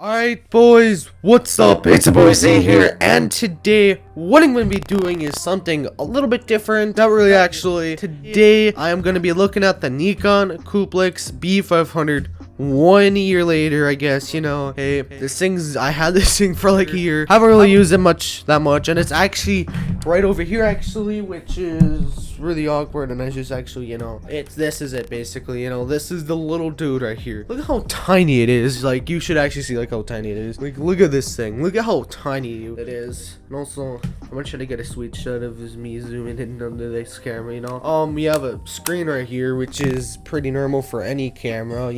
Alright boys, what's up? It's your boy Z here, and today what I'm going to be doing is something a little bit different. Not really actually. Today I am going to be looking at the Nikon Coolpix b500 1 year later, I guess. You know, hey, I had this thing for like a year. Haven't really used it that much, and it's actually right over here actually, which is really awkward. And I just actually, this is it basically. This is the little dude right here. Look at how tiny it is. Like, you should actually see like how tiny it is. Like, look at this thing. Look at how tiny it is. And also, I'm gonna try to get a sweet shot of me zooming in under this camera. We have a screen right here, which is pretty normal for any camera.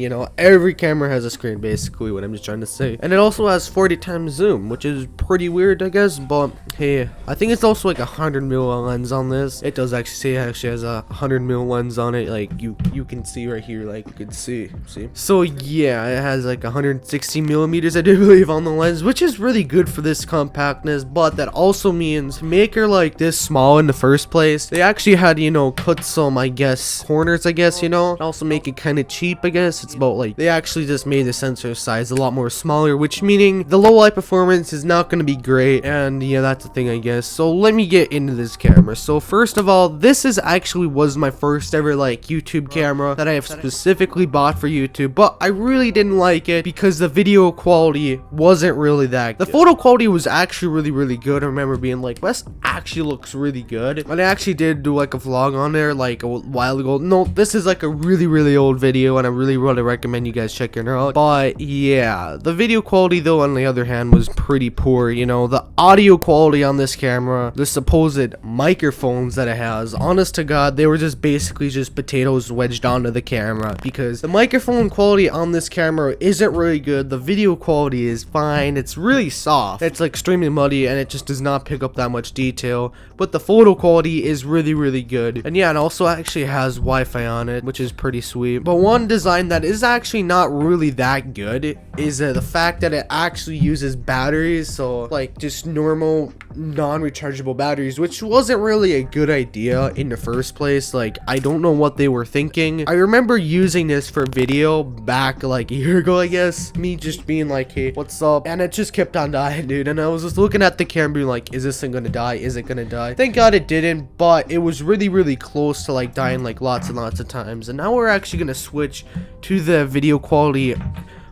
Every camera has a screen, basically, what I'm just trying to say. And it also has 40 times zoom, which is pretty weird, I guess. But hey, I think it's also like a 100mm lens on this. It does actually say it actually has a 100mm lens on it. Like, you can see right here, like you can see. So yeah, it has like 160mm, I do believe, on the lens, which is really good for this compactness. But that also means to make her like this small in the first place, they actually had, cut some, I guess, corners, I guess, and also make it kind of cheap, I guess. It's about like, they actually just made the sensor size a lot more smaller, which meaning the low light performance is not going to be great. And yeah, that's the thing, I guess. So let me get into this camera. So first of all, this was my first ever like YouTube camera that I have specifically bought for YouTube, but I really didn't like it because the video quality wasn't really that good. The photo quality was actually really good. I remember being like, this actually looks really good. And I actually did do like a vlog on there like a while ago. No, this is like a really old video, and I really recommend you guys checking it out. But yeah, the video quality though, on the other hand, was pretty poor. The audio quality on this camera, the supposed microphones that it has, honest to god, they were just basically just potatoes wedged onto the camera, because the microphone quality on this camera isn't really good. The video quality is fine. It's really soft. It's like extremely muddy, and it just does not pick up that much detail. But the photo quality is really good. And yeah, it also actually has Wi-Fi on it, which is pretty sweet. But one design that is actually not really that good is the fact that it actually uses batteries. So like just normal non-rechargeable batteries, which wasn't really a good idea in the first place. Like, I don't know what they were thinking. I remember using this for video back like a year ago, I guess, me just being like, hey, what's up, and it just kept on dying, dude. And I was just looking at the camera being like, is this thing gonna die? Is it gonna die? Thank god it didn't, but it was really close to like dying like lots and lots of times. And now we're actually gonna switch to the video quality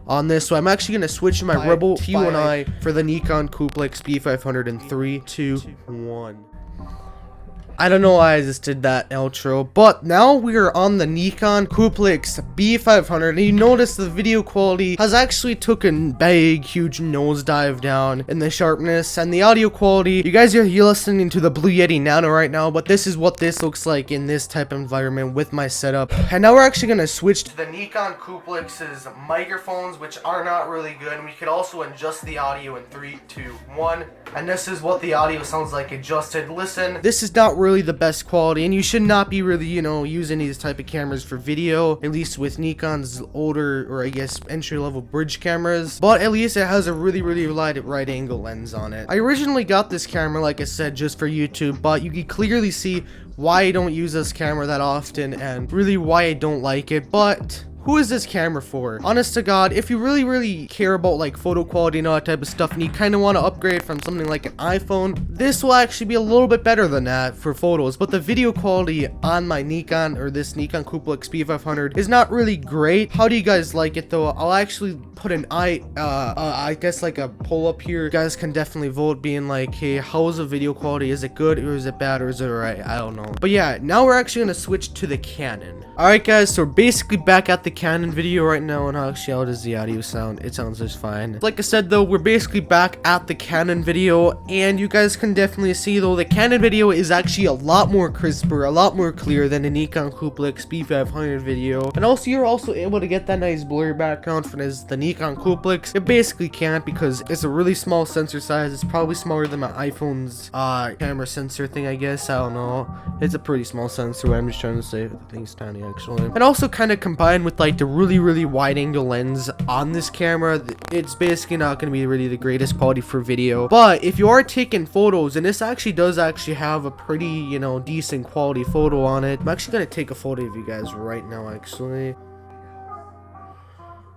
on this. So I'm actually going to switch my Rebel T1i for the Nikon Coolpix b500 in 3, 2, 1. I don't know why I just did that outro, but now we are on the Nikon Coolpix b500, and you notice the video quality has actually took a big, huge nosedive down in the sharpness, and the audio quality, you guys are listening to the Blue Yeti Nano right now, but this is what this looks like in this type of environment with my setup. And now we're actually going to switch to the Nikon Coolpix's microphones, which are not really good, and we could also adjust the audio in 3, 2, 1, and this is what the audio sounds like adjusted. Listen, this is not really the best quality, and you should not be really using these type of cameras for video, at least with Nikon's older, or I guess entry-level bridge cameras. But at least it has a really right angle lens on it. I originally got this camera, like I said, just for YouTube, but you can clearly see why I don't use this camera that often, and really why I don't like it. But who is this camera for? Honest to god, if you really care about like photo quality and all that type of stuff, and you kind of want to upgrade from something like an iPhone, this will actually be a little bit better than that for photos. But the video quality on my Nikon, or this Nikon Coolpix b500, is not really great. How do you guys like it though? I'll actually put an I guess like a poll up here. You guys can definitely vote, being like, hey, how's the video quality? Is it good, or is it bad, or is it alright? I don't know. But yeah, now we're actually gonna switch to the Canon. Alright guys, so we're basically back at the Canon video right now, and actually, how does the audio sound? It sounds just fine. Like I said though, we're basically back at the Canon video, and you guys can definitely see though, the Canon video is actually a lot more crisper, a lot more clear than the Nikon Coolpix b500 video. And also, you're also able to get that nice blurry background for the Nikon Coolpix. It basically can't, because it's a really small sensor size. It's probably smaller than my iPhone's camera sensor thing, I guess. I don't know. It's a pretty small sensor. I'm just trying to say the thing's tiny actually. And also kind of combined with like the really wide angle lens on this camera, it's basically not going to be really the greatest quality for video. But if you are taking photos, and this actually does have a pretty decent quality photo on it. I'm actually going to take a photo of you guys right now actually.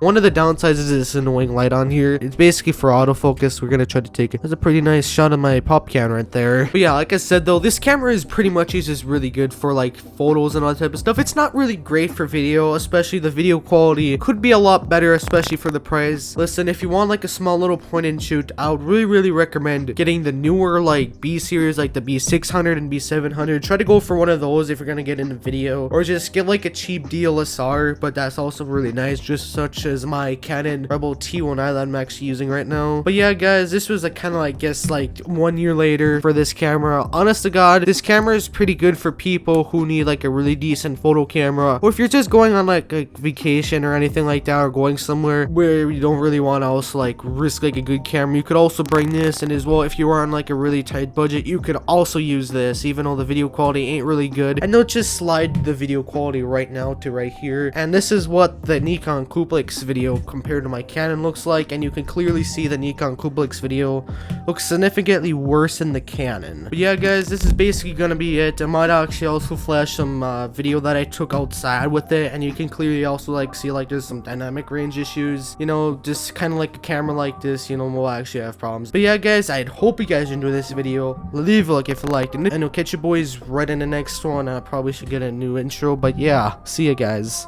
One of the downsides is this annoying light on here. It's basically for autofocus. We're gonna try to take it. That's a pretty nice shot of my pop can right there. But yeah, like I said though, this camera is pretty much just really good for like photos and all that type of stuff. It's not really great for video, especially the video quality could be a lot better, especially for the price. Listen, if you want like a small little point and shoot, I would really recommend getting the newer like B series, like the b600 and b700. Try to go for one of those if you're gonna get into video, or just get like a cheap DSLR, but that's also really nice, just such as my Canon Rebel T1i I'm actually using right now. But yeah guys, this was a kind of, I guess, like 1 year later for this camera. Honest to god, this camera is pretty good for people who need like a really decent photo camera, or if you're just going on like a vacation or anything like that, or going somewhere where you don't really want to also like risk like a good camera. You could also bring this, and as well, if you are on like a really tight budget, you could also use this, even though the video quality ain't really good. And they'll just slide the video quality right now to right here, and this is what the Nikon Coolpix video compared to my Canon looks like, and you can clearly see the Nikon Coolpix video looks significantly worse than the Canon. But yeah guys, this is basically gonna be it. I might actually also flash some video that I took outside with it, and you can clearly also like see like there's some dynamic range issues, you know, just kind of like a camera like this, you know, will actually have problems. But yeah guys, I hope you guys enjoyed this video. Leave a like if you liked it, and I'll catch you boys right in the next one. I probably should get a new intro, but yeah, see you guys.